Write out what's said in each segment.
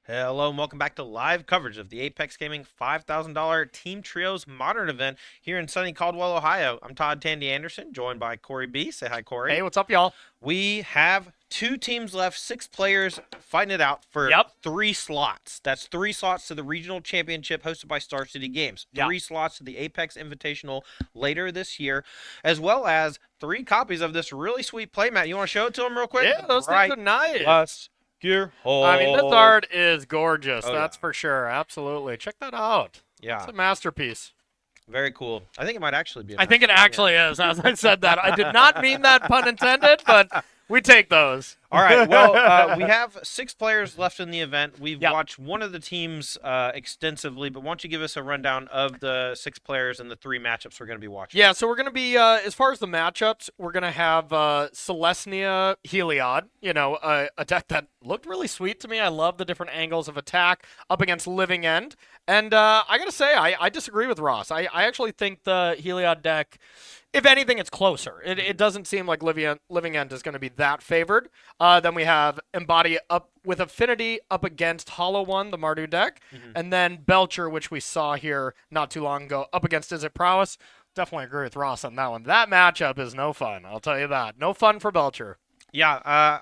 Hello and welcome back to live coverage of the Apex Gaming $5,000 Team Trios Modern event here in sunny Caldwell, Ohio. I'm Todd Tandy Anderson, joined by Corey B. Say hi, Corey. Hey, what's up, y'all? We have two teams left, 6 players fighting it out for Yep. 3 slots. That's 3 slots to the regional championship hosted by Star City Games. Yeah. 3 slots to the Apex Invitational later this year, as well as 3 copies of this really sweet playmat. You want to show it to them real quick? Yeah, those things are nice. Plus Gear Hole. I mean, this art is gorgeous. Oh, That's yeah. for sure. Absolutely. Check that out. Yeah. It's a masterpiece. Very cool. I think it might actually be. I think it actually is, as I said that. I did not mean that pun intended, but we take those. All right. Well, we have 6 players left in the event. We've Yep. watched one of the teams extensively, but why don't you give us a rundown of the 6 players and the 3 matchups we're going to be watching? Yeah, so we're going to be, as far as the matchups, we're going to have Celestia Heliod, a deck that looked really sweet to me. I love the different angles of attack up against Living End. And I got to say, I disagree with Ross. I actually think the Heliod deck, if anything, it's closer. It doesn't seem like Living End is going to be that favored. Then we have Embody up with Affinity up against Hollow One, the Mardu deck. And then Belcher, which we saw here not too long ago, up against Is It Prowess. Definitely agree with Ross on that one. That matchup is no fun, I'll tell you that. No fun for Belcher. Yeah.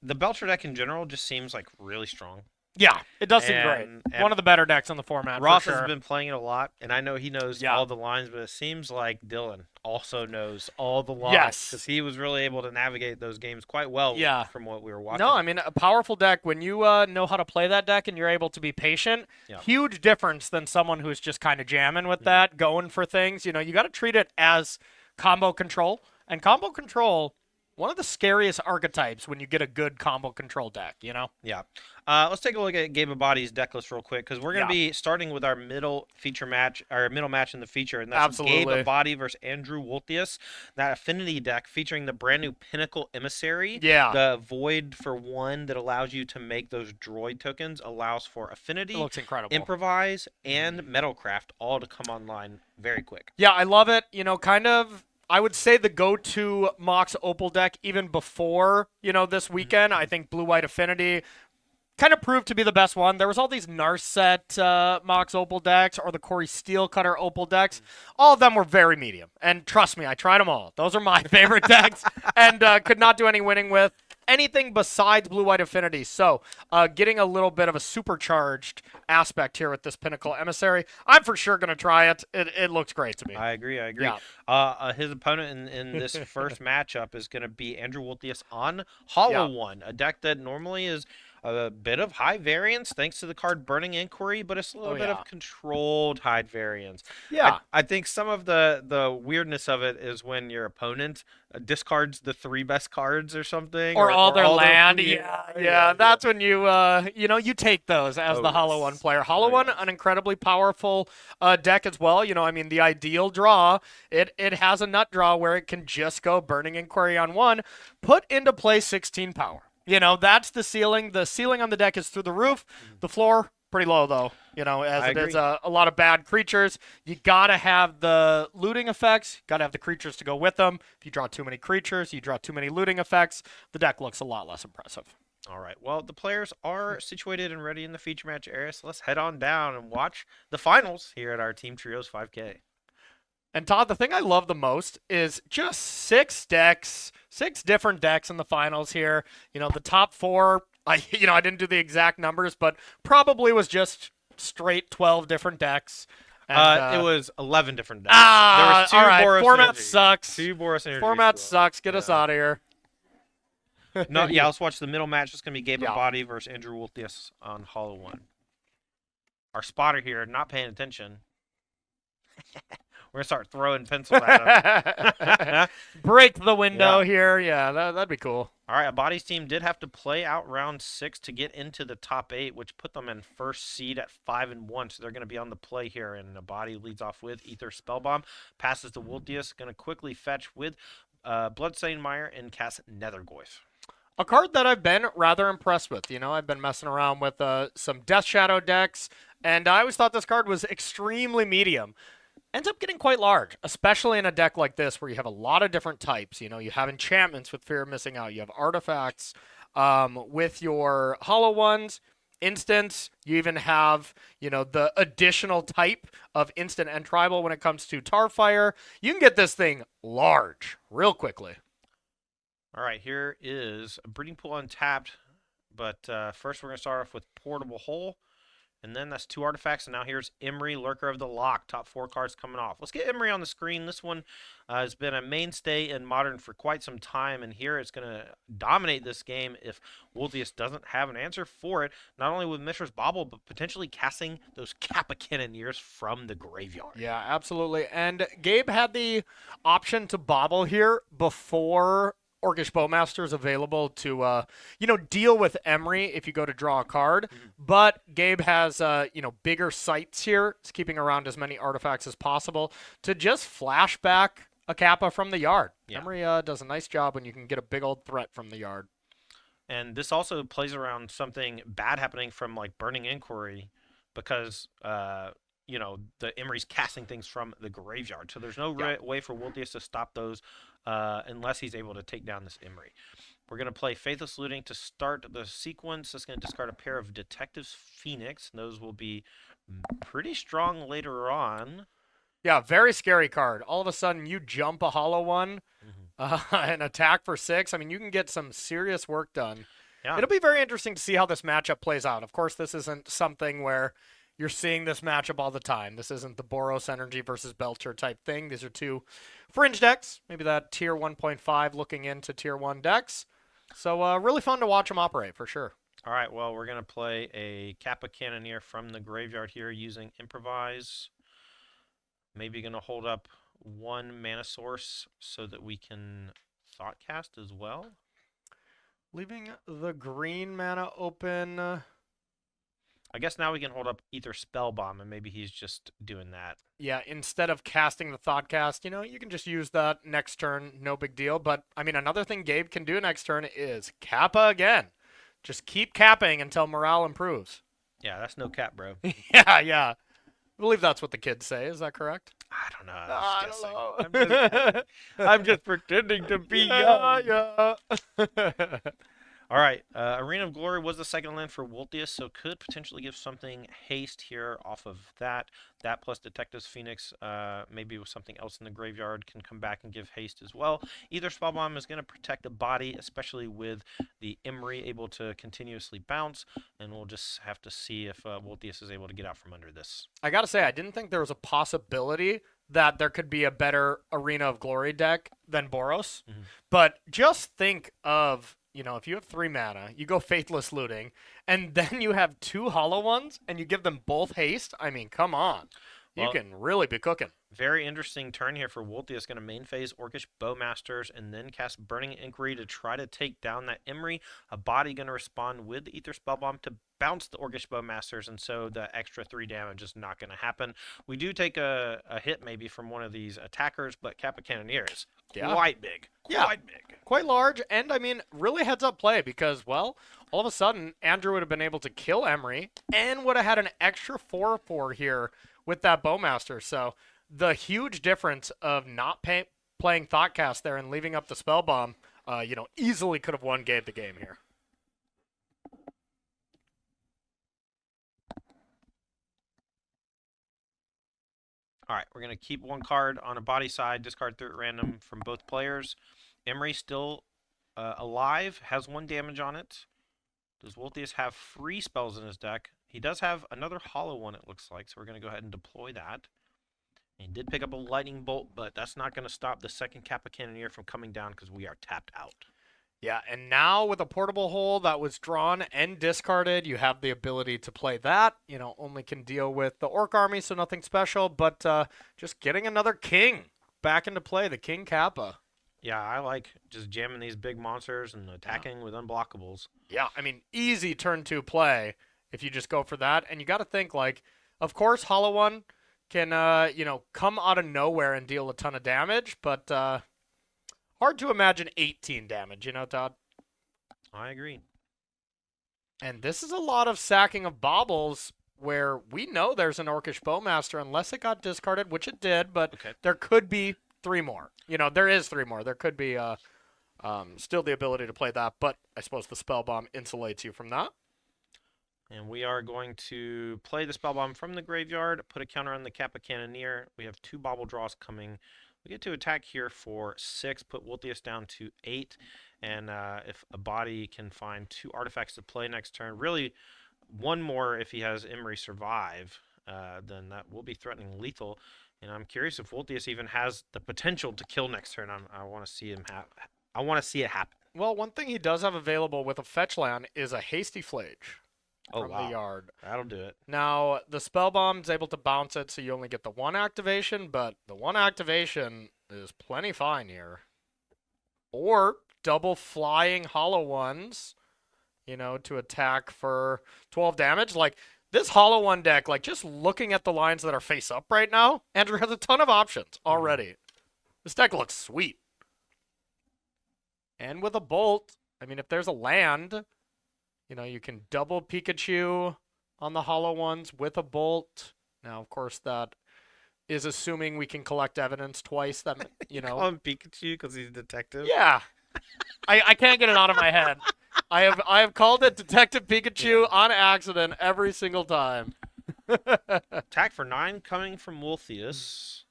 The Belcher deck in general just seems like really strong. Yeah, it does seem great. And One of the better decks in the format, Ross for sure. has been playing it a lot, and I know he knows all the lines, but it seems like Dylan also knows all the lines. Yes. Because he was really able to navigate those games quite well from what we were watching. No, I mean, a powerful deck, when you know how to play that deck and you're able to be patient, Yeah. huge difference than someone who's just kind of jamming with that, going for things. You got to treat it as combo control. And combo control, one of the scariest archetypes when you get a good combo control deck, Yeah. Let's take a look at Gabe Body's deck list real quick, because we're going to be starting with our middle match in the feature, and that's Gabe Body versus Andrew Wolthius. That Affinity deck featuring the brand new Pinnacle Emissary. Yeah. The Void for 1 that allows you to make those droid tokens allows for Affinity, It looks incredible. Improvise, and Metalcraft all to come online very quick. Yeah, I love it. I would say the go-to Mox Opal deck even before, this weekend. I think Blue-White Affinity kind of proved to be the best one. There was all these Narset Mox Opal decks or the Corey Steelcutter Opal decks. All of them were very medium. And trust me, I tried them all. Those are my favorite decks and could not do any winning with anything besides Blue-White Affinity. So getting a little bit of a supercharged aspect here with this Pinnacle Emissary. I'm for sure going to try it. It looks great to me. I agree. Yeah. His opponent in this first matchup is going to be Andrew Wolthius on Hollow One, a deck that normally is a bit of high variance thanks to the card Burning Inquiry, but it's a little bit of controlled high variance. Yeah. I think some of the weirdness of it is when your opponent discards the 3 best cards or something. Or all their land. Yeah. That's when you, you take those as the Hollow One player. Hollow One, an incredibly powerful deck as well. The ideal draw, it has a nut draw where it can just go Burning Inquiry on 1, put into play 16 power. That's the ceiling. The ceiling on the deck is through the roof. The floor, pretty low, though, as it is a lot of bad creatures. You got to have the looting effects. Got to have the creatures to go with them. If you draw too many creatures, you draw too many looting effects, the deck looks a lot less impressive. All right. Well, the players are situated and ready in the feature match area, so let's head on down and watch the finals here at our Team Trios 5K. And Todd, the thing I love the most is just 6 decks, 6 different decks in the finals here. The top 4, I didn't do the exact numbers, but probably was just straight 12 different decks. And, it was 11 different decks. There was 2 all right. Boros Format Energy. sucks. 2 Boros Energy. Format sucks. Get us out of here. No, let's watch the middle match. It's going to be Gabe Body versus Andrew Wolthius on Hollow One. Our spotter here, not paying attention. We're going to start throwing pencils at him. Break the window here. Yeah, that'd be cool. All right, Body's team did have to play out round 6 to get into the top 8, which put them in first seed at 5-1. So they're going to be on the play here. And Body leads off with Ether Spellbomb, passes to Wolthius, going to quickly fetch with Bloodstained Mire and cast Nethergoyf. A card that I've been rather impressed with. I've been messing around with some Death Shadow decks, and I always thought this card was extremely medium. Ends up getting quite large, especially in a deck like this where you have a lot of different types. You have enchantments with Fear of Missing Out. You have artifacts. With your hollow ones, instants, you even have, the additional type of instant and tribal when it comes to Tarfire. You can get this thing large real quickly. All right, here is a breeding pool untapped, but first we're going to start off with Portable Hole. And then that's 2 artifacts. And now here's Emery, Lurker of the Lock. Top 4 cards coming off. Let's get Emery on the screen. This one has been a mainstay in Modern for quite some time. And here it's going to dominate this game if Wolthius doesn't have an answer for it. Not only with Mishra's Bauble, but potentially casting those Kappa Cannoneers from the graveyard. Yeah, absolutely. And Gabe had the option to bobble here before Orcish Bowmaster's available to, deal with Emery if you go to draw a card. But Gabe has, bigger sights here. He's keeping around as many artifacts as possible to just flash back a Kappa from the yard. Yeah. Emery does a nice job when you can get a big old threat from the yard. And this also plays around something bad happening from like Burning Inquiry because the Emery's casting things from the graveyard. So there's no way for Wolthius to stop those unless he's able to take down this Emery. We're going to play Faithless Looting to start the sequence. That's going to discard a pair of Detectives Phoenix. And those will be pretty strong later on. Yeah, very scary card. All of a sudden, you jump a hollow one and attack for 6. I mean, you can get some serious work done. Yeah. It'll be very interesting to see how this matchup plays out. Of course, this isn't something where you're seeing this matchup all the time. This isn't the Boros Energy versus Belcher type thing. These are 2 fringe decks, maybe that tier 1.5 looking into tier 1 decks. So really fun to watch them operate for sure. All right, well, we're going to play a Kappa Cannoneer from the graveyard here using Improvise. Maybe going to hold up 1 mana source so that we can Thoughtcast as well. Leaving the green mana open. I guess now we can hold up Ether Spellbomb, and maybe he's just doing that. Yeah, instead of casting the Thoughtcast, you can just use that next turn, no big deal. But, I mean, another thing Gabe can do next turn is Kappa again. Just keep capping until morale improves. Yeah, that's no cap, bro. Yeah. I believe that's what the kids say. Is that correct? I don't know. I don't know. I'm just pretending to be young. Yeah. All right, Arena of Glory was the second land for Wolthius, so could potentially give something haste here off of that. That plus Detectives Phoenix, maybe with something else in the graveyard, can come back and give haste as well. Either Spellbomb is going to protect the body, especially with the Emery able to continuously bounce, and we'll just have to see if Wolthius is able to get out from under this. I got to say, I didn't think there was a possibility that there could be a better Arena of Glory deck than Boros, but just think of... if you have 3 mana, you go Faithless Looting, and then you have 2 hollow ones, and you give them both haste. I mean, come on. You can really be cooking. Very interesting turn here for Wolthius. Going to main phase Orcish Bowmasters and then cast Burning Inquiry to try to take down that Emery. A body going to respond with the Ether Spellbomb to bounce the Orcish Bowmasters, and so the extra 3 damage is not going to happen. We do take a hit maybe from one of these attackers, but Kappa Cannoneer is quite big. Quite big. Quite large, and I mean, really heads up play because, well, all of a sudden, Andrew would have been able to kill Emery and would have had an extra 4/4 here with that Bowmaster. So the huge difference of not playing Thoughtcast there and leaving up the Spellbomb, easily could have won Gabe the game here. All right, we're going to keep 1 card on a body side, discard 3 at random from both players. Emery still alive, has 1 damage on it. Does Wolthius have free spells in his deck? He does have another hollow one, it looks like, so we're going to go ahead and deploy that. He did pick up a Lightning Bolt, but that's not going to stop the second Kappa Cannoneer from coming down because we are tapped out. Yeah, and now with a Portable Hole that was drawn and discarded, you have the ability to play that. Only can deal with the Orc army, so nothing special, but just getting another King back into play, the King Kappa. Yeah, I like just jamming these big monsters and attacking with unblockables. Yeah, I mean, easy turn 2 play if you just go for that. And you got to think, of course, Hollow One can, come out of nowhere and deal a ton of damage, but hard to imagine 18 damage, Todd? I agree. And this is a lot of sacking of baubles where we know there's an Orcish Bowmaster unless it got discarded, which it did, but there could be 3 more. There is 3 more. There could be Still the ability to play that, but I suppose the spell bomb insulates you from that. And we are going to play the spell bomb from the graveyard, put a counter on the Kappa Cannoneer. We have 2 bauble draws coming. We get to attack here for 6, put Wolthius down to 8, and if a body can find 2 artifacts to play next turn, really 1 more if he has Emery survive, then that will be threatening lethal. And I'm curious if Wolthius even has the potential to kill next turn. I want to see him I want to see it happen. Well, one thing he does have available with a fetch land is a Hasty Flage from the yard. That'll do it. Now, the spell bomb is able to bounce it, so you only get the 1 activation, but the 1 activation is plenty fine here. Or double flying hollow ones, you know, to attack for 12 damage. Like, this hollow one deck, like, just looking at the lines that are face up right now, Andrew has a ton of options already. This deck looks sweet. And with a bolt, I mean, if there's a land, you know, you can double Pikachu on the hollow ones with a bolt. Now, of course, that is assuming we can collect evidence twice. That, you know. Call him Pikachu because he's a detective. Yeah. I can't get it out of my head. I have called it Detective Pikachu on accident every single time. Attack for 9 coming from Wolthius.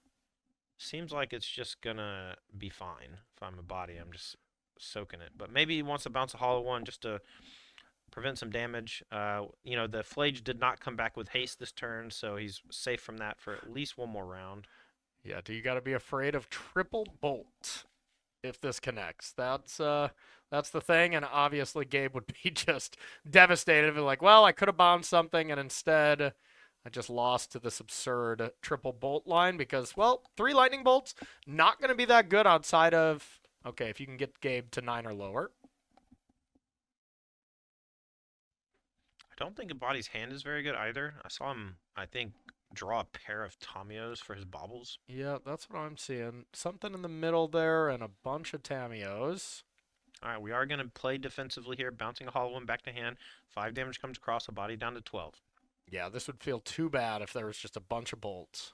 Seems like it's just gonna be fine. If I'm a body, I'm just soaking it. But maybe he wants to bounce a hollow one just to prevent some damage. You know, the Flage did not come back with haste this turn, so he's safe from that for at least 1 more round. Yeah, do you got to be afraid of triple bolt if this connects? That's the thing, and obviously Gabe would be just devastated. Like, well, I could have bombed something, and instead I just lost to this absurd triple bolt line because, well, 3 lightning bolts, not going to be that good outside of, okay, if you can get Gabe to 9 or lower. I don't think a body's hand is very good either. I saw him, I think, draw a pair of Tamios for his baubles. Yeah, that's what I'm seeing. Something in the middle there and a bunch of Tamios. All right, we are going to play defensively here, bouncing a hollow one back to hand. 5 damage comes across, a body down to 12. Yeah, this would feel too bad if there was just a bunch of bolts.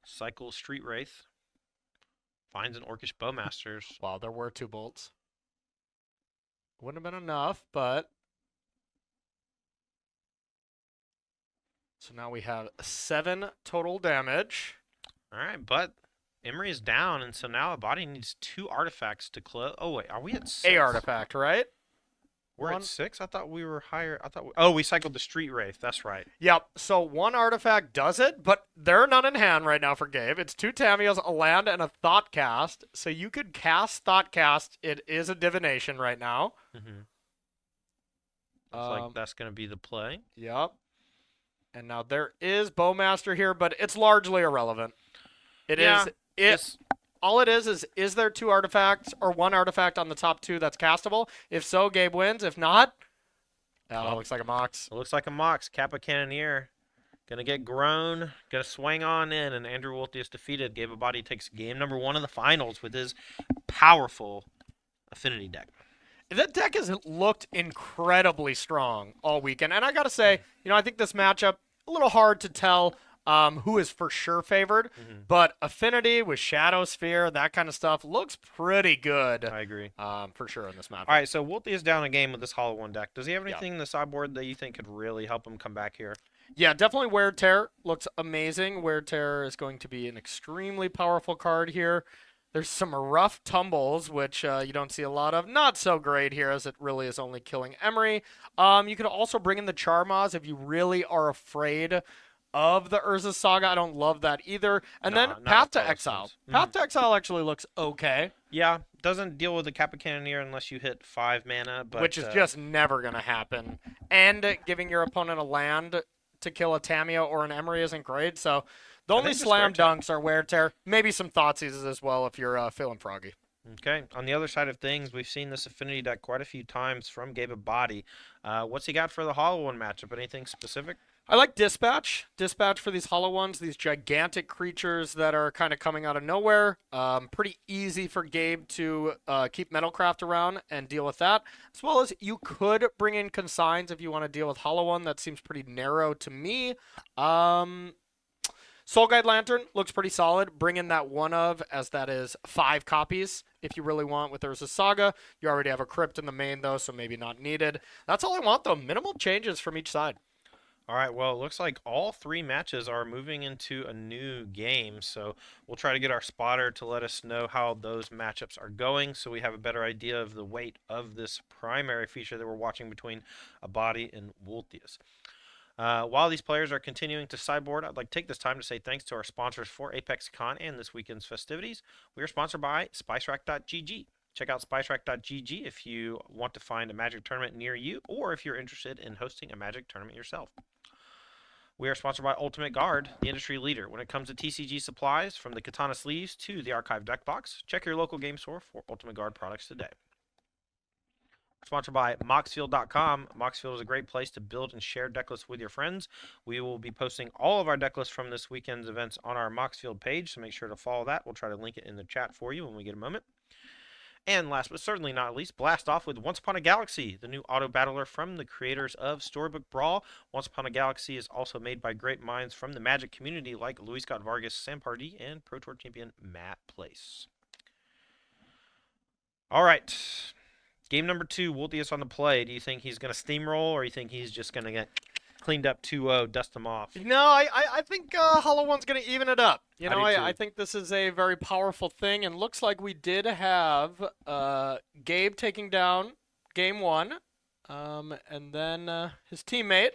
Cycle Street Wraith. Finds an Orcish Bowmasters. Wow, there were 2 bolts. Wouldn't have been enough, but... So now we have 7 total damage. All right, but Emery is down, and so now a body needs 2 artifacts to close. Oh, wait, are we at 6? A artifact, right? We're 1 at 6? I thought we were higher. Oh, we cycled the Street Wraith. That's right. Yep, so 1 artifact does it, but they're none in hand right now for Gabe. It's 2 Tamios, a land, and a Thought Cast. So you could cast Thought Cast. It is a divination right now. Mm-hmm. Looks like that's going to be the play. Yep. And now there is Bowmaster here, but it's largely irrelevant. All it is there 2 artifacts or 1 artifact on the top 2 that's castable? If so, Gabe wins. If not, that looks like a Mox. It looks like a Mox. Kappa Cannoneer gonna get grown, gonna swing on in, and Andrew Wolthius defeated. Gabe Abadi takes game number 1 of the finals with his powerful Affinity deck. That deck has looked incredibly strong all weekend. And I got to say, you know, I think this matchup, a little hard to tell who is for sure favored. Mm-hmm. But Affinity with Shadow Sphere, that kind of stuff, looks pretty good. I agree. For sure in this matchup. All right, so Wolthius down a game with this Hollow One deck. Does he have anything in the sideboard that you think could really help him come back here? Yeah, definitely Wear Tear looks amazing. Wear Tear is going to be an extremely powerful card here. There's some rough tumbles, which you don't see a lot of. Not so great here, as it really is only killing Emery. You could also bring in the Charmaz if you really are afraid of the Urza Saga. I don't love that either. And then Path to Exile. Path to Exile actually looks okay. Yeah, doesn't deal with the Kappa Cannoneer unless you hit 5 mana. But, which is just never going to happen. And giving your opponent a land to kill a Tameo or an Emery isn't great, so... The only slam dunks are Wear Tear. Maybe some Thoughtseize as well if you're feeling froggy. Okay. On the other side of things, we've seen this Affinity deck quite a few times from Gabe Abadi. What's he got for the Hollow One matchup? Anything specific? I like Dispatch. Dispatch for these Hollow Ones, these gigantic creatures that are kind of coming out of nowhere. Pretty easy for Gabe to keep Metalcraft around and deal with that. As well as you could bring in Consigns if you want to deal with Hollow One. That seems pretty narrow to me. Soul Guide Lantern looks pretty solid. Bring in that one of, as that is 5 copies if you really want with Urza Saga. You already have a Crypt in the main, though, so maybe not needed. That's all I want, though. Minimal changes from each side. All right, well, it looks like all 3 matches are moving into a new game, so we'll try to get our spotter to let us know how those matchups are going so we have a better idea of the weight of this primary feature that we're watching between Abadi and Wolthius. While these players are continuing to sideboard, I'd like to take this time to say thanks to our sponsors for Apex Con and this weekend's festivities. We are sponsored by SpiceRack.gg. Check out SpiceRack.gg if you want to find a Magic tournament near you or if you're interested in hosting a Magic tournament yourself. We are sponsored by Ultimate Guard, the industry leader when it comes to TCG supplies, from the Katana sleeves to the Archive deck box. Check your local game store for Ultimate Guard products today. Sponsored by Moxfield.com. Moxfield is a great place to build and share deck lists with your friends. We will be posting all of our deck lists from this weekend's events on our Moxfield page, so make sure to follow that. We'll try to link it in the chat for you when we get a moment. And last but certainly not least, blast off with Once Upon a Galaxy, the new auto battler from the creators of Storybook Brawl. Once Upon a Galaxy is also made by great minds from the Magic community like Luis Scott Vargas, Sam Pardee, and Pro Tour champion Matt Place. All right. Game number 2, Wolthius on the play. Do you think he's going to steamroll, or you think he's just going to get cleaned up 2-0, dust him off? No, I think Hollow One's going to even it up. You know, I do too. I think this is a very powerful thing, and looks like we did have Gabe taking down game 1, and then his teammate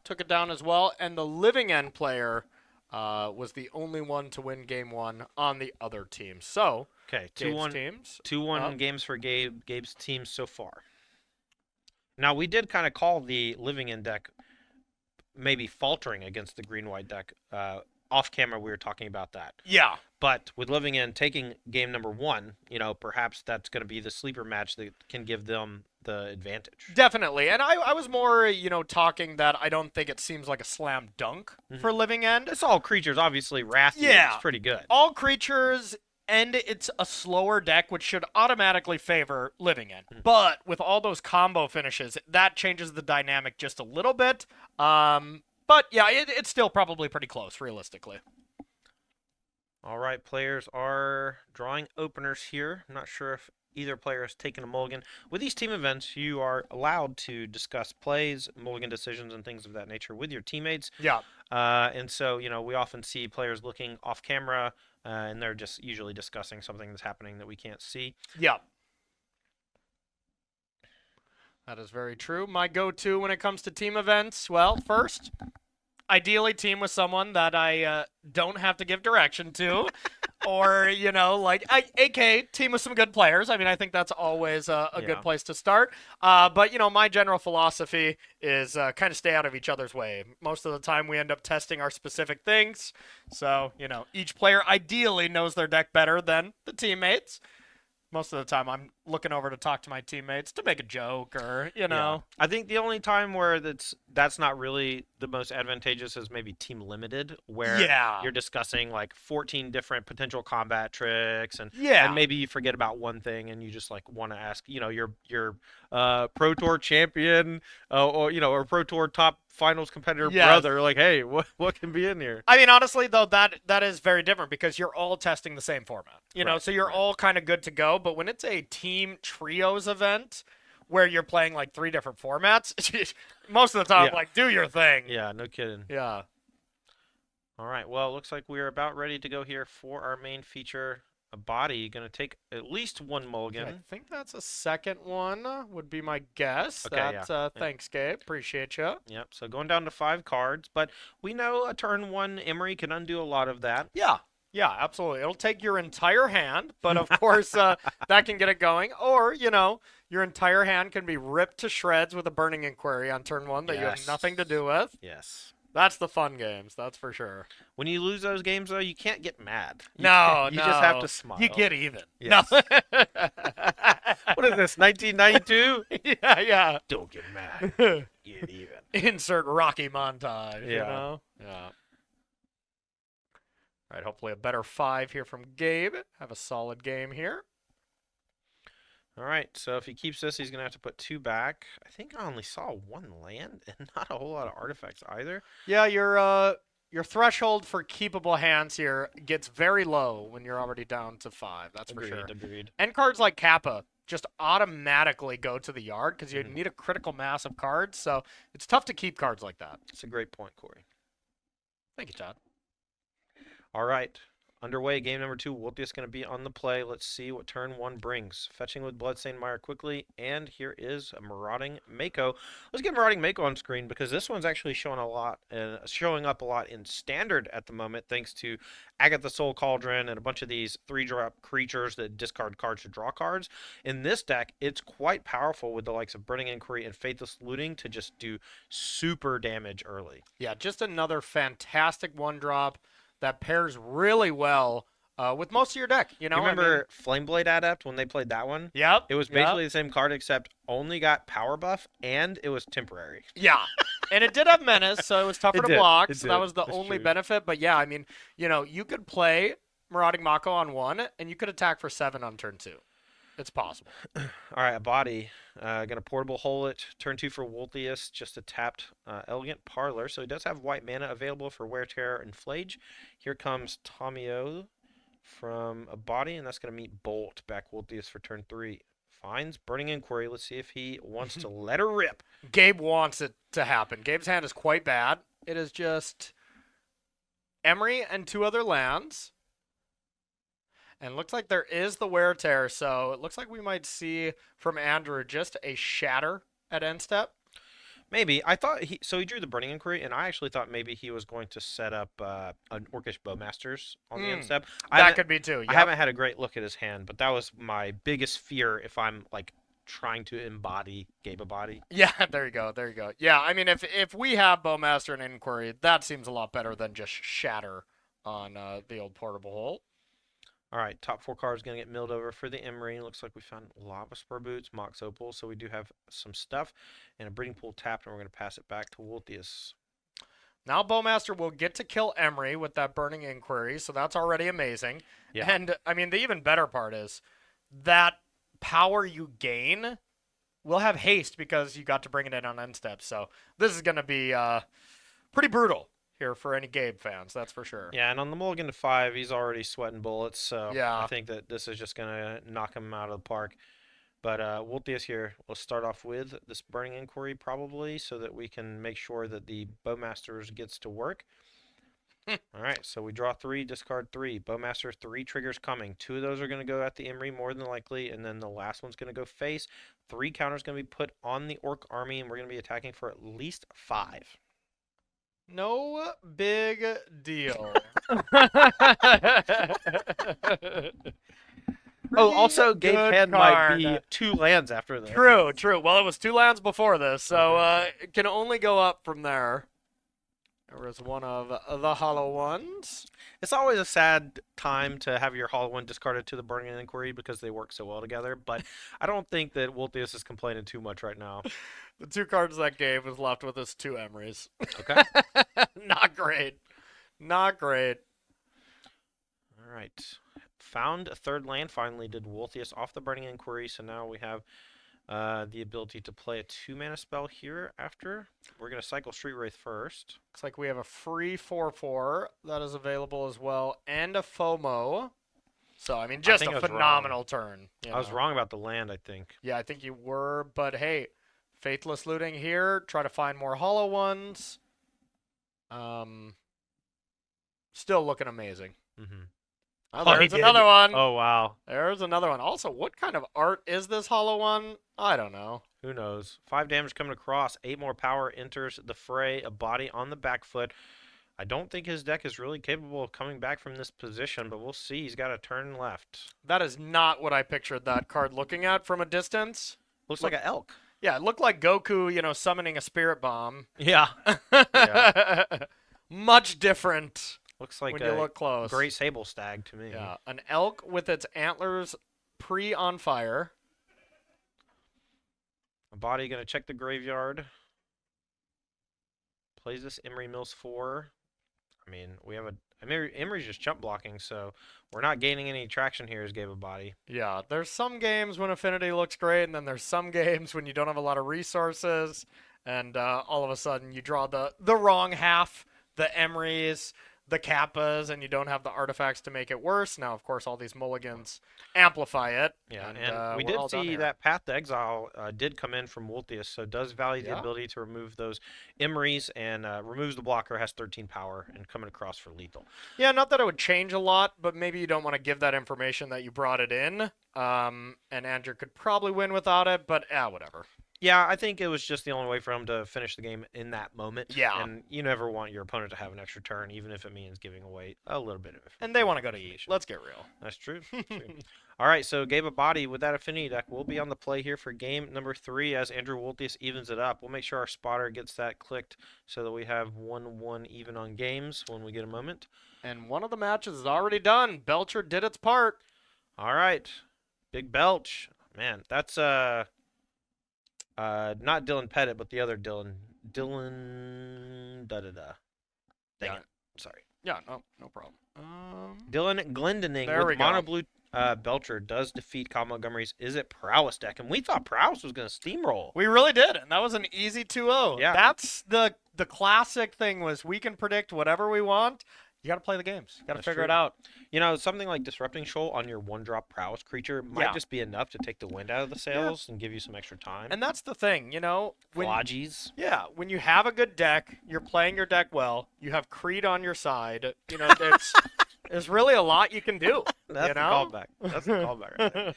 took it down as well, and the living end player was the only one to win game 1 on the other team. So, okay, Gabe's teams. 2-1 games for Gabe's team so far. Now, we did kind of call the living end deck maybe faltering against the green-white deck. Off camera, we were talking about that. Yeah. But with living end taking game number 1, you know, perhaps that's going to be the sleeper match that can give them the advantage. Definitely. And I was more, you know, talking that I don't think it seems like a slam dunk for living end. It's all creatures, obviously. Wrath is pretty good. All creatures, and it's a slower deck, which should automatically favor living end. But with all those combo finishes, that changes the dynamic just a little bit. But yeah, it's still probably pretty close, realistically. All right, players are drawing openers here. I'm not sure if either player has taken a mulligan. With these team events, you are allowed to discuss plays, mulligan decisions, and things of that nature with your teammates. Yeah. And so, you know, we often see players looking off camera, and they're just usually discussing something that's happening that we can't see. Yeah. That is very true. My go-to when it comes to team events, well, first, ideally team with someone that I don't have to give direction to. Or, you know, like, AK, team with some good players. I mean, I think that's always a good place to start. But, you know, my general philosophy is kind of stay out of each other's way. Most of the time we end up testing our specific things. So, you know, each player ideally knows their deck better than the teammates. Most of the time I'm looking over to talk to my teammates to make a joke or, you know. Yeah. I think the only time where that's not really the most advantageous is maybe team limited, where you're discussing like 14 different potential combat tricks, and maybe you forget about one thing and you just like want to ask, you know, your Pro Tour champion or, you know, or Pro Tour top finals competitor brother, like, hey, what can be in here? I mean, honestly, though, that is very different because you're all testing the same format, you know, so you're all kind of good to go. But when it's a team trios event where you're playing like 3 different formats, most of the time, like, do your thing. Yeah, no kidding. Yeah. All right, well, it looks like we're about ready to go here for our main feature. A body going to take at least 1 mulligan. I think that's a second one would be my guess. Okay, Thanks, Gabe. Appreciate you. Yep, so going down to 5 cards, but we know a turn 1 Emery can undo a lot of that. Yeah, absolutely. It'll take your entire hand, but of course that can get it going. Or, you know, your entire hand can be ripped to shreds with a Burning Inquiry on turn 1 that you have nothing to do with. Yes. That's the fun games, that's for sure. When you lose those games, though, you can't get mad. You just have to smile. You get even. Yes. No. What is this, 1992? Yeah. Don't get mad. Get even. Insert Rocky montage, you Yeah. know? Yeah. All right, hopefully a better 5 here from Gabe. Have a solid game here. All right, so if he keeps this, he's going to have to put 2 back. I think I only saw 1 land and not a whole lot of artifacts either. Yeah, your your threshold for keepable hands here gets very low when you're already down to 5. That's for sure. Agreed. And cards like Kappa just automatically go to the yard because you Mhm. need a critical mass of cards. So it's tough to keep cards like that. It's a great point, Corey. Thank you, Chad. All right. Underway, game number 2. Woltius going to be on the play. Let's see what turn 1 brings. Fetching with Bloodstained Mire quickly, and here is a Marauding Mako. Let's get Marauding Mako on screen because this one's actually showing up a lot in Standard at the moment, thanks to Agatha Soul Cauldron and a bunch of these 3-drop creatures that discard cards to draw cards. In this deck, it's quite powerful with the likes of Burning Inquiry and Faithless Looting to just do super damage early. Yeah, just another fantastic 1-drop that pairs really well with most of your deck. You know, You remember Flameblade Adept when they played that one? Yep. It was basically the same card except only got power buff and it was temporary. Yeah. And it did have menace, so it was tougher It to did. block. It So did. that was the That's only true. benefit. But yeah, I mean, you could play Marauding Mako on 1, and you could attack for 7 on turn 2. It's possible. All right, a body. Gonna portable hole it. Turn 2 for Woltius, just a tapped Elegant Parlor. So he does have white mana available for Wear Terror and Flage. Here comes Tomio from a body, and that's gonna meet Bolt. Back Woltius for turn 3. Finds Burning Inquiry. Let's see if he wants to let her rip. Gabe wants it to happen. Gabe's hand is quite bad. It is just Emery and 2 other lands. And looks like there is the Wear Tear, so it looks like we might see from Andrew just a Shatter at end step. Maybe. I thought he drew the Burning Inquiry, and I actually thought maybe he was going to set up an Orcish Bowmasters on the end step. That could be too. I haven't had a great look at his hand, but that was my biggest fear if I'm like trying to embody Gabe a body. Yeah, there you go. Yeah, I mean, if we have Bowmaster and Inquiry, that seems a lot better than just Shatter on the old portable hole. All right, top 4 cards going to get milled over for the Emery. Looks like we found Lava Spur Boots, Mox Opal, so we do have some stuff. And a Breeding Pool tapped, and we're going to pass it back to Woltius. Now Bowmaster will get to kill Emery with that Burning Inquiry, so that's already amazing. Yeah. And, I mean, the even better part is that power you gain will have haste because you got to bring it in on end steps. So this is going to be pretty brutal here for any Gabe fans, that's for sure. Yeah, and on the mulligan to 5, he's already sweating bullets, so Yeah. I think that this is just going to knock him out of the park. But Woltius here, we'll start off with this Burning Inquiry probably so that we can make sure that the Bowmasters gets to work. All right, so we draw 3, discard 3. Bowmaster 3 triggers coming. 2 of those are going to go at the Emery more than likely, and then the last one's going to go face. 3 counters going to be put on the Orc army, and we're going to be attacking for at least 5. No big deal. Oh, also, Gabe good hand might card. be 2 lands after this. True. Well, it was 2 lands before this, so it can only go up from there. There was one of the hollow ones. It's always a sad time to have your hollow one discarded to the Burning Inquiry because they work so well together, but I don't think that Woltius is complaining too much right now. The 2 cards that Gabe was left with is 2 Emerys. Okay. Not great. All right. Found a 3rd land finally, did Woltius off the Burning Inquiry, so now we have the ability to play a 2-mana spell here after. We're going to cycle Street Wraith first. Looks like we have a free 4/4 that is available as well, and a FOMO. So, I mean, just think I a was phenomenal turn. I was wrong about the land, I think. Yeah, I think you were, but hey, Faithless Looting here. Try to find more hollow ones. Still looking amazing. Mm-hmm. Oh, Oh, he there's did. another one. Oh, wow. There's another one. Also, what kind of art is this hollow one? I don't know. Who knows? 5 damage coming across. 8 more power enters the fray. A body on the back foot. I don't think his deck is really capable of coming back from this position, but we'll see. He's got a turn left. That is not what I pictured that card looking at from a distance. Looks like an elk. Yeah, it looked like Goku, summoning a spirit bomb. Yeah. Yeah. Much different Looks like when a you look close. great sable stag to me. Yeah, an elk with its antlers on fire. A body going to check the graveyard. Plays this Emery Mills 4. I mean, we have Emery's just jump blocking, so we're not gaining any traction here as Gabe a body. Yeah, there's some games when Affinity looks great, and then there's some games when you don't have a lot of resources, and all of a sudden you draw the wrong half the Emrys, the Kappas, and you don't have the artifacts to make it worse. Now, of course, all these mulligans amplify it. Yeah, and we we're did all done see here. that Path to Exile did come in from Wolthius, so does value the Yeah. ability to remove those Emeries and removes the blocker, has 13 power, and coming across for lethal. Yeah, not that it would change a lot, but maybe you don't want to give that information that you brought it in. And Andrew could probably win without it, but whatever. Yeah, I think it was just the only way for him to finish the game in that moment. Yeah. And you never want your opponent to have an extra turn, even if it means giving away a little bit of And they want to go to eat. information. Let's get real. That's true. True. All right, so Gabe a Body with that Affinity deck will be on the play here for game number 3 as Andrew Wolthius evens it up. We'll make sure our spotter gets that clicked so that we have 1-1 even on games when we get a moment. And one of the matches is already done. Belcher did its part. All right, Big Belch. Man, that's not Dylan Pettit, but the other Dylan. Dylan da-da-da. Dang Yeah. it. Sorry. Yeah, no problem. Dylan Glendening There we with go. Mono Blue Belcher does defeat Kyle Montgomery's Is It Prowess deck. And we thought Prowess was going to steamroll. We really did, and that was an easy 2-0. Yeah. That's the classic thing was we can predict whatever we want. You got to play the games. You got to That's figure true. it out. You know, something like Disrupting Shoal on your 1-drop Prowess creature might Yeah. just be enough to take the wind out of the sails and give you some extra time. And that's the thing, when Lodgies. yeah, when you have a good deck, you're playing your deck well. You have Creed on your side. There's really a lot you can do. That's you the know? callback. That's the callback right there.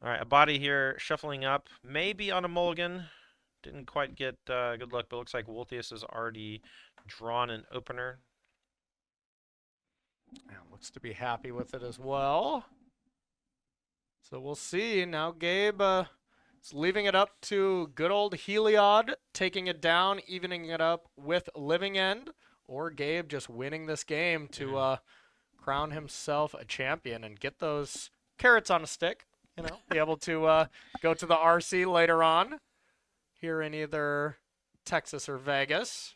All right, a body here shuffling up, maybe on a mulligan. Didn't quite get good luck, but looks like Wolthius has already drawn an opener. Yeah, looks to be happy with it as well. So we'll see. Now Gabe is leaving it up to good old Heliod, taking it down, evening it up with Living End, or Gabe just winning this game to crown himself a champion and get those carrots on a stick. Be able to go to the RC later on here in either Texas or Vegas.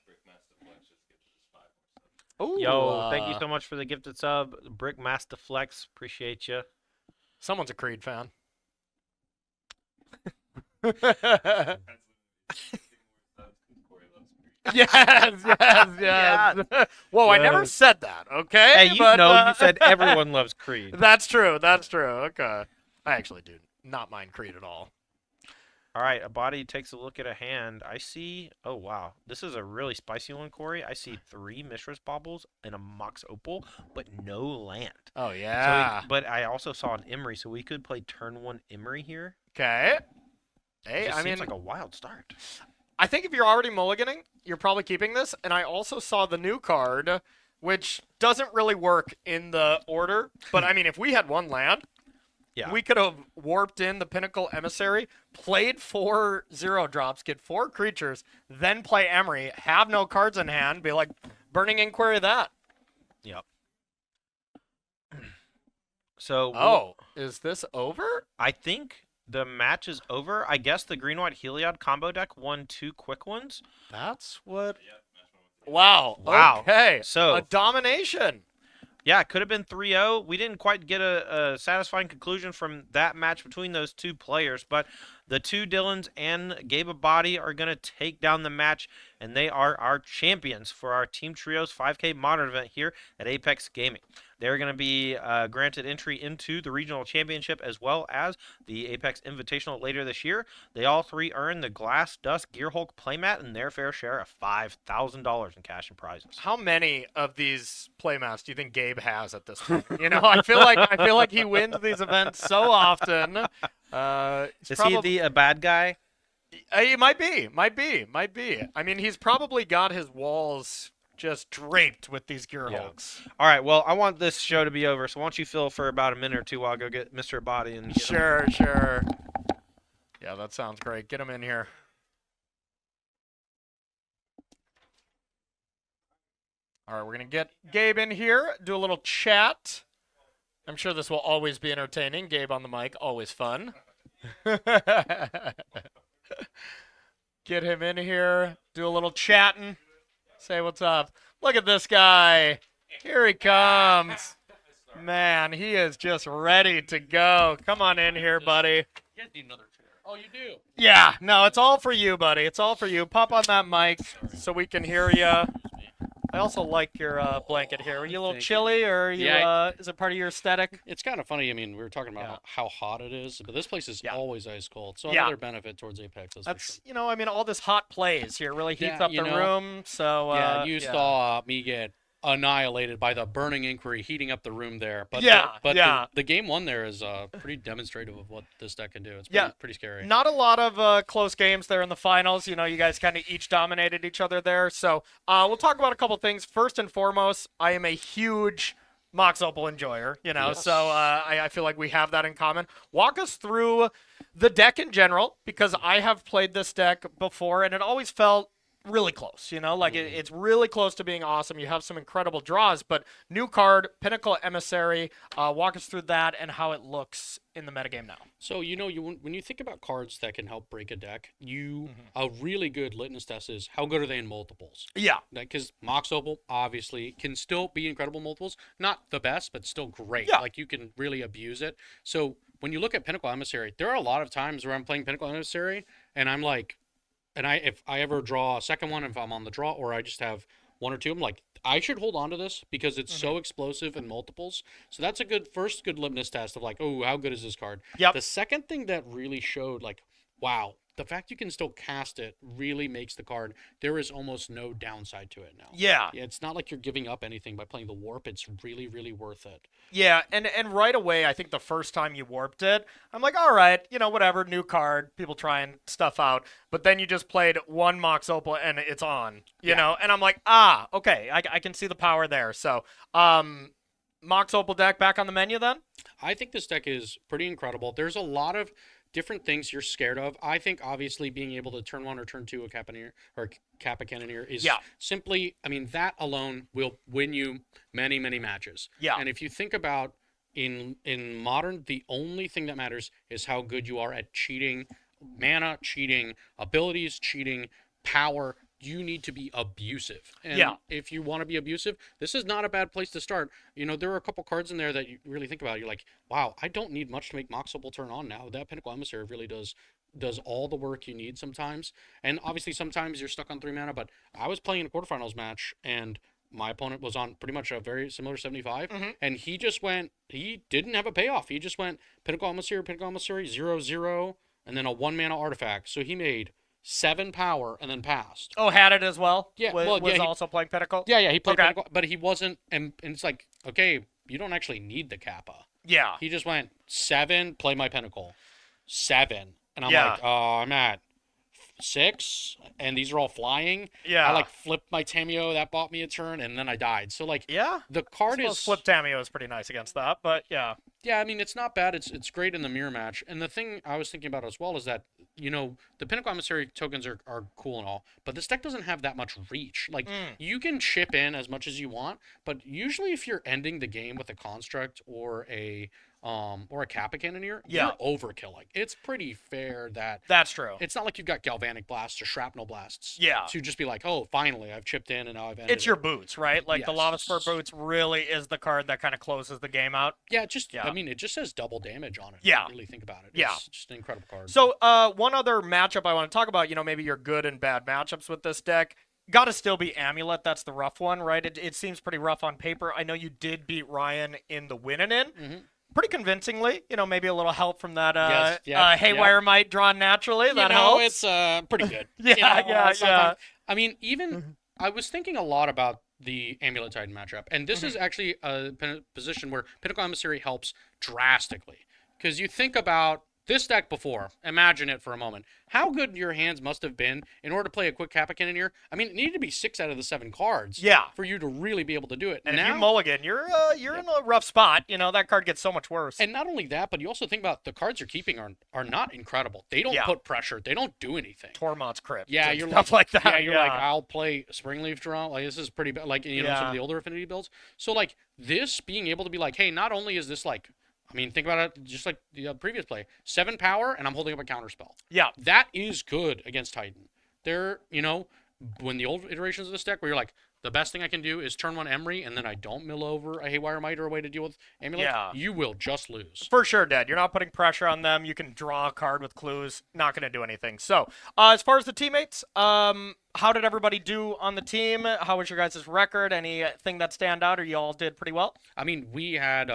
Ooh, Yo, thank you so much for the gifted sub, Brick Master Flex. Appreciate you. Someone's a Creed fan. yes. Whoa, I never Yes. said that, okay? Hey, you But, know, you said everyone loves Creed. That's true, okay. I actually do not mind Creed at all. All right, a body takes a look at a hand. I see. Oh wow, this is a really spicy one, Corey. I see 3 Mishra's Baubles and a Mox Opal, but no land. Oh, So yeah. but I also saw an Emery, so we could play turn 1 Emery here. Okay. It Hey, just I seems mean, like a wild start. I think if you're already mulliganing, you're probably keeping this. And I also saw the new card, which doesn't really work in the order. But, I mean, if we had 1 land, Yeah. we could have warped in the Pinnacle Emissary, played 4 0-drops, get 4 creatures, then play Emery, have no cards in hand, be like, Burning Inquiry that. Yep. So Oh, is this over? I think the match is over. I guess the green-white Heliod combo deck won 2 quick ones. That's what... Wow. Wow. Okay. So- a domination. Yeah, it could have been 3-0. We didn't quite get a satisfying conclusion from that match between those 2 players, but the 2 Dylans and Gabe Abadi are going to take down the match, and they are our champions for our Team Trios 5K Modern event here at Apex Gaming. They're going to be granted entry into the regional championship as well as the Apex Invitational later this year. They all 3 earn the Glass Dust Gearhulk playmat and their fair share of $5,000 in cash and prizes. How many of these playmats do you think Gabe has at this point? I feel like he wins these events so often. Is he a bad guy? He might be. I mean, he's probably got his walls just draped with these Gearhulks. All right, well, I want this show to be over, so why don't you fill for about a minute or two while I go get Mr. Body and get him. Sure. Yeah, that sounds great. Get him in here. All right, we're going to get Gabe in here, do a little chat. I'm sure this will always be entertaining. Gabe on the mic, always fun. Get him in here, do a little chatting. Say what's up. Look at this guy. Here he comes. Man, he is just ready to go. Come on in here, buddy. You guys need another chair. Oh, you do? Yeah, no, it's all for you, buddy. It's all for you. Pop on that mic so we can hear you. I also like your blanket here. Are you a little Thank you. chilly, or are you, Yeah. is it part of your aesthetic? It's kind of funny. I mean, we were talking about Yeah. how hot it is, but this place is Yeah. always ice cold. So Yeah. another benefit towards Apex. That's for That's, sure. I mean, all this hot plays here really heats Yeah, up the room. So yeah, you saw me get annihilated by the burning inquiry heating up the room there. But the game one there is pretty demonstrative of what this deck can do. It's pretty scary. Not a lot of close games there in the finals. You guys kind of each dominated each other there. So we'll talk about a couple things. First and foremost, I am a huge Mox Opal enjoyer, Yes. so I feel like we have that in common. Walk us through the deck in general, because I have played this deck before, and it always felt really close, like it's really close to being awesome. You have some incredible draws, but new card, Pinnacle Emissary, walk us through that and how it looks in the metagame now. So, when you think about cards that can help break a deck, a really good litmus test is how good are they in multiples? Yeah. Because Mox Opal, obviously, can still be incredible multiples. Not the best, but still great. Yeah. Like, you can really abuse it. So, when you look at Pinnacle Emissary, there are a lot of times where I'm playing Pinnacle Emissary, and I'm like, if I ever draw a second one, if I'm on the draw, or I just have one or two, I'm like, I should hold on to this because it's so explosive in multiples. So that's a good litmus test of like, oh, how good is this card? Yep. The second thing that really showed, like, wow, the fact you can still cast it really makes the card, there is almost no downside to it now. Yeah. It's not like you're giving up anything by playing the warp. It's really, really worth it. Yeah, and right away, I think the first time you warped it, I'm like, all right, whatever, new card, people trying stuff out. But then you just played one Mox Opal and it's on, you know, and I'm like, okay, I can see the power there. So, Mox Opal deck back on the menu then? I think this deck is pretty incredible. There's a lot of different things you're scared of. I think obviously being able to turn 1 or turn 2 a Kappa Cannoneer is simply, I mean, that alone will win you many, many matches. Yeah. And if you think about in Modern, the only thing that matters is how good you are at cheating, mana cheating, abilities cheating, power. You need to be abusive. And if you want to be abusive, this is not a bad place to start. There are a couple cards in there that you really think about. You're like, wow, I don't need much to make Mox Opal turn on now. That Pinnacle Emissary really does all the work you need sometimes. And obviously sometimes you're stuck on 3 mana, but I was playing a quarterfinals match and my opponent was on pretty much a very similar 75, and he didn't have a payoff. He just went Pinnacle Emissary, 0/0, and then a 1 mana artifact. So he made 7 power and then passed. Oh, had it as well? Yeah, Was also playing Pinnacle? Yeah, he played Pinnacle, but he wasn't, and it's like, okay, you don't actually need the Kappa. Yeah. He just went 7, play my Pinnacle. 7. And I'm like, oh, I'm at 6, and these are all flying. Yeah. I flipped my Tameo, that bought me a turn, and then I died. So the card is flip Tameo is pretty nice against that, but yeah. Yeah, I mean, it's not bad. It's great in the mirror match. And the thing I was thinking about as well is that, the Pinnacle Emissary tokens are cool and all, but this deck doesn't have that much reach. You can chip in as much as you want, but usually if you're ending the game with a construct or a Kappa Cannoneer, you're overkilling. It's pretty fair that that's true. It's not like you've got Galvanic Blasts or Shrapnel Blasts. Yeah. To just be like, oh, finally, I've chipped in and now I've ended It's your boots, right? The Lava Spur boots really is the card that kind of closes the game out. Yeah, I mean, it just says double damage on it. Yeah. If you really think about it. Yeah. It's just an incredible card. So, one other matchup I want to talk about, maybe your good and bad matchups with this deck. Got to still be Amulet. That's the rough one, right? It seems pretty rough on paper. I know you did beat Ryan in the win-in. Pretty convincingly, maybe a little help from that Haywire Might drawn naturally. That helps. It's pretty good. Yeah. I mean, even I was thinking a lot about the Amulet Titan matchup, and this is actually a position where Pinnacle Emissary helps drastically. Because you think about this deck before, imagine it for a moment. How good your hands must have been in order to play a quick Kappa Cannoneer. I mean, it needed to be 6 out of the 7 cards for you to really be able to do it. And now, if you mulligan, you're in a rough spot. That card gets so much worse. And not only that, but you also think about the cards you're keeping are not incredible. They don't put pressure. They don't do anything. Tormod's Crypt. Yeah, you're stuff like that. Yeah, you're like, I'll play Springleaf Draw. This is pretty bad. Some of the older Affinity builds. So this being able to be like, hey, not only is this I mean, think about it just like the previous play. 7 power, and I'm holding up a counterspell. Yeah. That is good against Titan. When the old iterations of this deck where you're like, the best thing I can do is turn one Emery, and then I don't mill over a Haywire Might or a way to deal with Amulet. Yeah. You will just lose. For sure, Dad. You're not putting pressure on them. You can draw a card with clues. Not going to do anything. So, as far as the teammates, how did everybody do on the team? How was your guys' record? Anything that stand out, or you all did pretty well? I mean, we had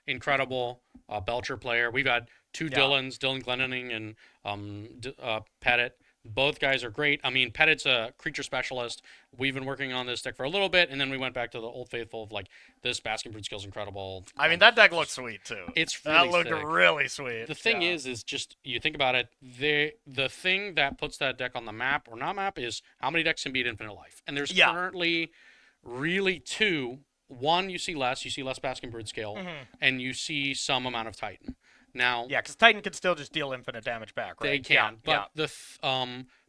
incredible Belcher player. We've had two Dylans, Dylan Glendening and Pettit. Both guys are great. I mean, Pettit's a creature specialist. We've been working on this deck for a little bit, and then we went back to the old faithful of like, this Basking Brood skill's incredible. I mean, that deck looks sweet too. It's really that looked sick. really sweet. The thing is just you think about it, the thing that puts that deck on the map or not map is how many decks can beat Infinite Life, and there's currently really two. One, you see less Basking Brood scale, and you see some amount of Titan. Now, yeah, because Titan can still just deal infinite damage back, right? they can, but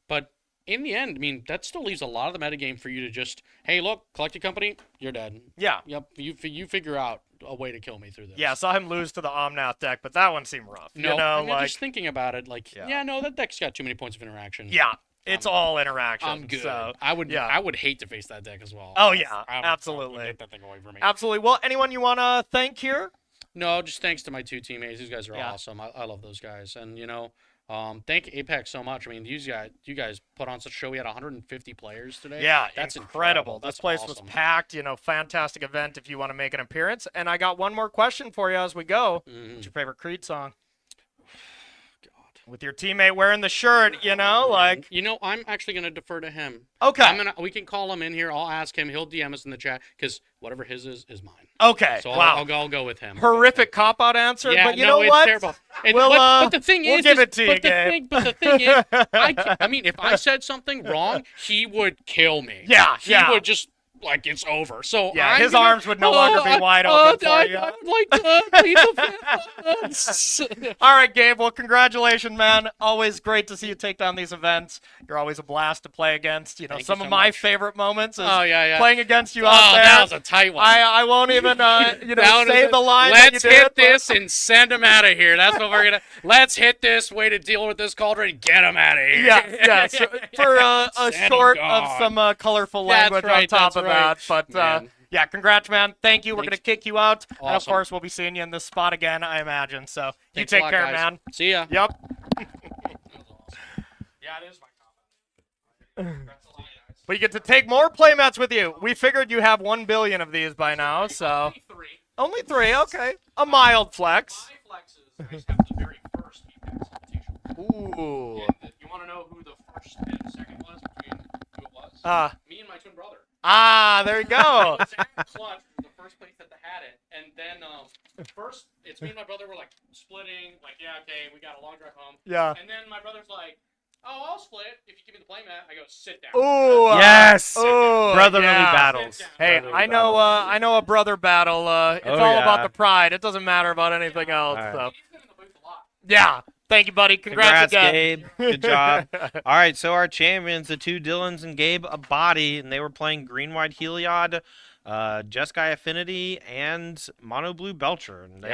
but in the end, I mean, that still leaves a lot of the metagame for you to just, hey, look, collected company, you're dead. Yeah. Yep, you figure out a way to kill me through this. Yeah, saw him lose to the Omnath deck, but that one seemed rough. No, you know, I mean, just thinking about it, like, no, that deck's got too many points of interaction. Yeah, it's all interaction. I'm good. So, I would hate to face that deck as well. Oh yeah, I would absolutely. get that thing away from me. Absolutely. Well, anyone you want to thank here? No, just thanks to my two teammates. These guys are awesome. I love those guys, and thank Apex so much. I mean, you guys put on such a show. We had 150 players today. Yeah, that's incredible. That's this place awesome. was packed. Fantastic event if you want to make an appearance. And I got one more question for you as we go. What's your favorite Creed song? With your teammate wearing the shirt, I'm actually gonna defer to him. Okay. We can call him in here. I'll ask him. He'll DM us in the chat because whatever his is mine. Okay. So wow. I'll go with him. Horrific cop out answer. Yeah, but you no, know it's what? terrible. And We'll the thing we'll is, give it to you, Gabe. But the thing is, I mean, if I said something wrong, he would kill me. Yeah. He would just. Like it's over. So yeah, his arms would no longer be wide open for you. I would like to leave the All right, Gabe. Well, congratulations, man. Always great to see you take down these events. You're always a blast to play against. Some of my favorite moments is playing against you out there. That was a tight one. I won't even say the line. Let's hit this and send him out of here. That's what we're gonna. Let's hit this way to deal with this cauldron. Get him out of here. Yeah. So for a short of some colorful language on top of that. But congrats, man. Thank you. We're going to kick you out. Awesome. And of course, we'll be seeing you in this spot again, I imagine. So you Thanks take a lot, care, guys. man. See ya. Yep. Yeah, it is my comment. But you get to take more playmats with you. We figured you have 1 billion of these by now, so. Only three, okay. A mild flex. My flex is I used to have the very first Apex Invitational. Ooh. And you want to know who the first and second was between who it was? Me and my twin brother. There you go. Zach Clutch was the first place that had it, and then first it's me and my brother were like splitting, like we got a long drive home. Yeah. And then my brother's like, oh, I'll split if you give me the playmat. I go, sit down. Ooh. Yes. Ooh, Brotherly yeah. battles. Hey, Brotherly I know. battles. I know a brother battle. It's all about the pride. It doesn't matter about anything else. All right. So. He's been in the booth a lot. Yeah. Thank you, buddy. Congrats again. Gabe. Good job. All right, so our champions, the two Dylans and Gabe Abadi, and they were playing Green White Heliod, Jeskai Affinity, and Mono Blue Belcher. And they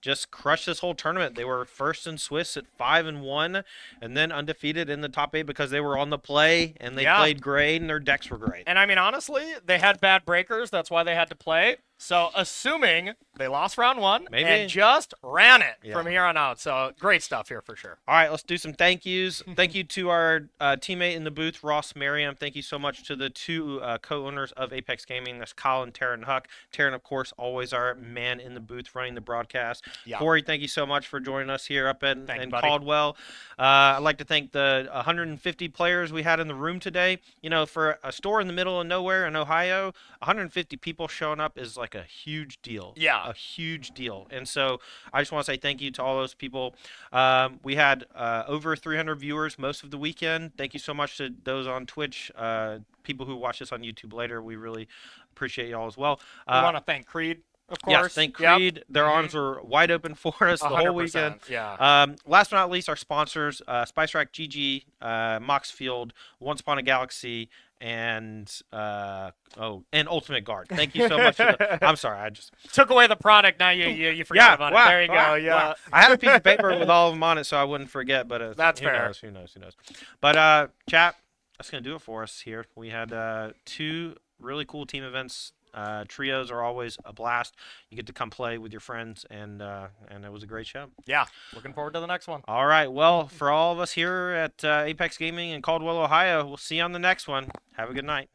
just crushed this whole tournament. They were first in Swiss at 5-1, and then undefeated in the top 8 because they were on the play and they played great and their decks were great. And I mean, honestly, they had bad breakers. That's why they had to play. So, assuming they lost round 1 and just ran it from here on out. So, great stuff here for sure. All right, let's do some thank yous. Thank you to our teammate in the booth, Ross Merriam. Thank you so much to the two co-owners of Apex Gaming. That's Kyle and Taryn Huck. Taryn, of course, always our man in the booth running the broadcast. Yeah. Corey, thank you so much for joining us here up in Caldwell. I'd like to thank the 150 players we had in the room today. For a store in the middle of nowhere in Ohio, 150 people showing up is like a huge deal. Yeah. A huge deal. And so I just want to say thank you to all those people. We had over 300 viewers most of the weekend. Thank you so much to those on Twitch, people who watch this on YouTube later. We really appreciate y'all as well. We want to thank Creed, of course. Yes, thank Creed. Yep. Their arms were wide open for us the whole weekend. Yeah. Last but not least, our sponsors, Spice Rack GG, Moxfield, One Spawn a Galaxy, and Ultimate Guard. Thank you so much. I'm sorry, I just took away the product. Now you forgot about it. There you go. Yeah, I had a piece of paper with all of them on it, so I wouldn't forget. But that's who fair. Knows? But chat, that's gonna do it for us here. We had two really cool team events. Trios are always a blast. You get to come play with your friends, and it was a great show. Yeah, looking forward to the next one. All right, well, for all of us here at Apex Gaming in Caldwell, Ohio, we'll see you on the next one. Have a good night.